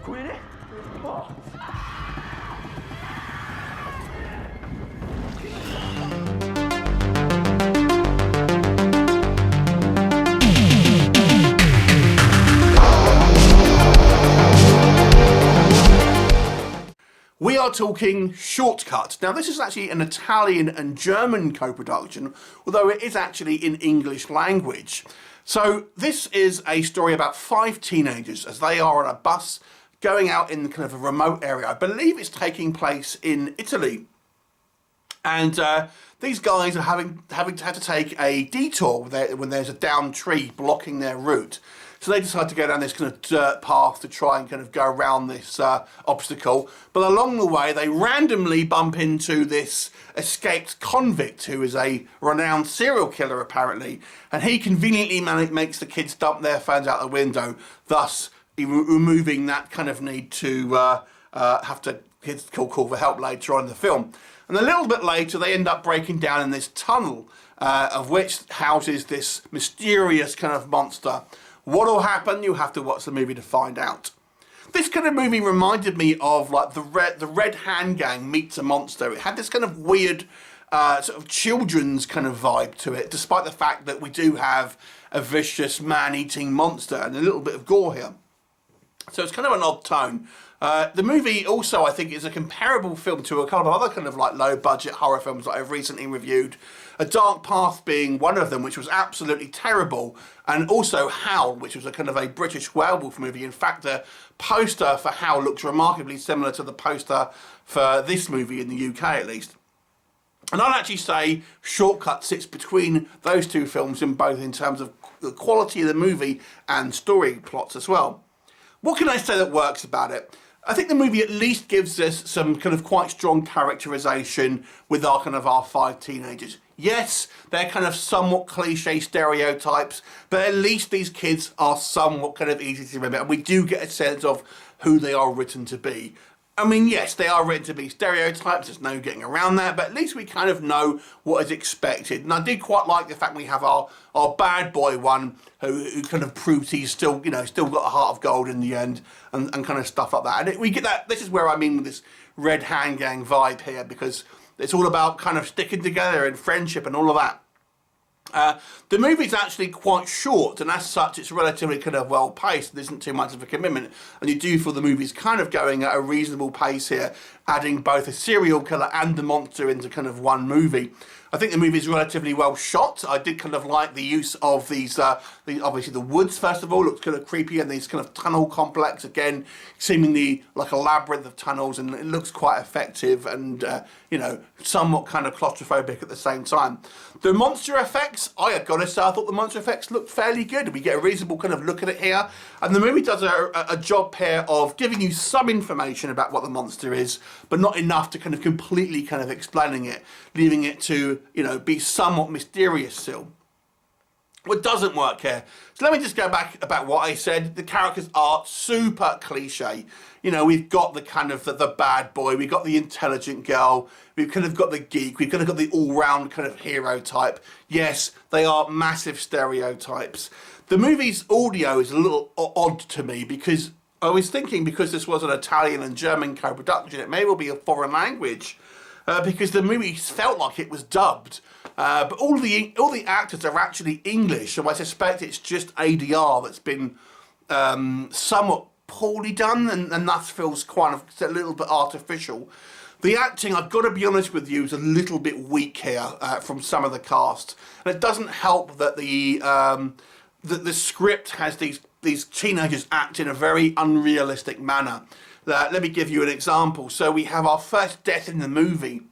Really? Oh. We are talking Shortcut. Now, this is actually an Italian and German co-production, although it is actually in English language. So this is a story about 5 teenagers as they are on a bus going out in kind of a remote area. I believe it's taking place in Italy. And these guys are having to take a detour when there's a downed tree blocking their route. So they decide to go down this kind of dirt path to try and kind of go around this obstacle. But along the way, they randomly bump into this escaped convict who is a renowned serial killer, apparently. And he conveniently makes the kids dump their phones out the window, thus removing that kind of need to have to call for help later on in the film. And a little bit later, they end up breaking down in this tunnel, of which houses this mysterious kind of monster. What will happen? You have to watch the movie to find out. This kind of movie reminded me of like the Red Hand Gang meets a monster. It had this kind of weird sort of children's kind of vibe to it, despite the fact that we do have a vicious man-eating monster and a little bit of gore here. So it's kind of an odd tone. The movie also, I think, is a comparable film to a couple of other kind of like low-budget horror films that I've recently reviewed. A Dark Path being one of them, which was absolutely terrible, and also Howl, which was a kind of a British werewolf movie. In fact, the poster for Howl looks remarkably similar to the poster for this movie in the UK, at least. And I'd actually say Shortcut sits between those two films in both in terms of the quality of the movie and story plots as well. What can I say that works about it? I think the movie at least gives us some kind of quite strong characterization with our 5 teenagers. Yes, they're kind of somewhat cliche stereotypes, but at least these kids are somewhat kind of easy to remember, and we do get a sense of who they are written to be. I mean, yes, they are written to be stereotypes, there's no getting around that, but at least we kind of know what is expected. And I did quite like the fact we have our bad boy one who kind of proves he's still, still got a heart of gold in the end, and kind of stuff like that. And we get that, this is where I mean with this Red Hand Gang vibe here, because it's all about kind of sticking together and friendship and all of that. The movie's actually quite short, and as such it's relatively kind of well paced. There isn't too much of a commitment, and you do feel the movie's kind of going at a reasonable pace here, adding both a serial killer and the monster into kind of one movie. I think the movie's relatively well shot. I did kind of like the use of these, obviously the woods first of all, looks kind of creepy, and these kind of tunnel complex, again, seemingly like a labyrinth of tunnels, and it looks quite effective and, somewhat kind of claustrophobic at the same time. The monster effects, I have got to say, I thought the monster effects looked fairly good. We get a reasonable kind of look at it here, and the movie does a job here of giving you some information about what the monster is, but not enough to kind of completely kind of explaining it, leaving it to, be somewhat mysterious still. What doesn't work here? So let me just go back about what I said. The characters are super cliche. We've got the kind of the bad boy, we've got the intelligent girl, we've kind of got the geek, we've kind of got the all-round kind of hero type. Yes, they are massive stereotypes. The movie's audio is a little odd to me, because I was thinking, because this was an Italian and German co-production, it may well be a foreign language, because the movie felt like it was dubbed. But all the actors are actually English, so I suspect it's just ADR that's been somewhat poorly done, and that feels quite a little bit artificial. The acting, I've got to be honest with you, is a little bit weak here from some of the cast, and it doesn't help that the script has these teenagers act in a very unrealistic manner. Let me give you an example. So we have our first death in the movie,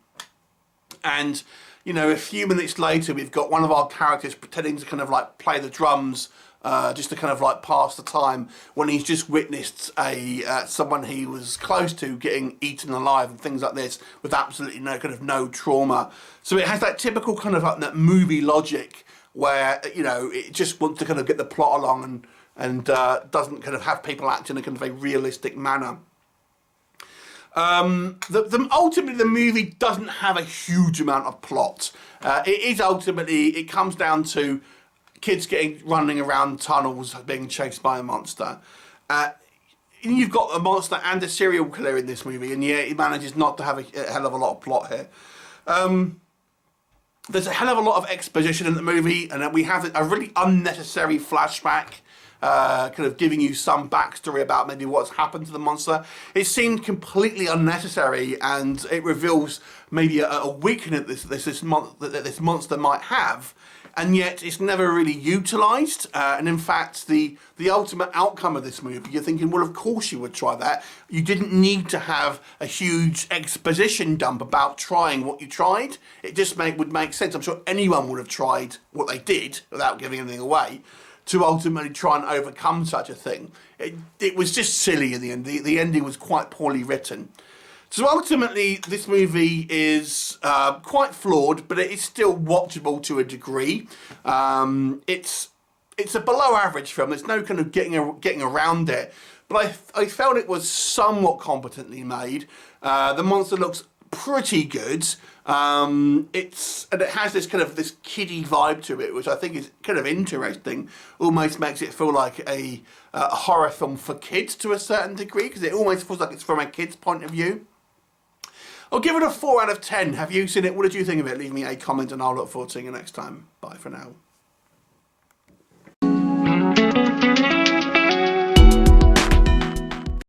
and a few minutes later we've got one of our characters pretending to kind of like play the drums just to kind of like pass the time, when he's just witnessed someone he was close to getting eaten alive and things like this, with absolutely no trauma. So it has that typical kind of like that movie logic where it just wants to kind of get the plot along and doesn't kind of have people act in a kind of a realistic manner. Ultimately, the movie doesn't have a huge amount of plot. It comes down to kids running around tunnels, being chased by a monster. you've got a monster and a serial killer in this movie, and yeah, it manages not to have a hell of a lot of plot here. There's a hell of a lot of exposition in the movie, and we have a really unnecessary flashback, kind of giving you some backstory about maybe what's happened to the monster. It seemed completely unnecessary, and it reveals maybe a weakness that this monster might have, and yet it's never really utilised. And in fact, the ultimate outcome of this movie, you're thinking, well, of course you would try that. You didn't need to have a huge exposition dump about trying what you tried. It just would make sense. I'm sure anyone would have tried what they did without giving anything away to ultimately try and overcome such a thing. It was just silly in the end. The ending was quite poorly written. So ultimately, this movie is quite flawed, but it is still watchable to a degree. It's a below average film. There's no kind of getting around it. But I felt it was somewhat competently made. The monster looks pretty good. And it has this kiddie vibe to it, which I think is kind of interesting. Almost makes it feel like a horror film for kids to a certain degree, because it almost feels like it's from a kid's point of view. I'll give it a 4 out of 10. Have you seen it? What did you think of it? Leave me a comment and I'll look forward to seeing you next time. Bye for now.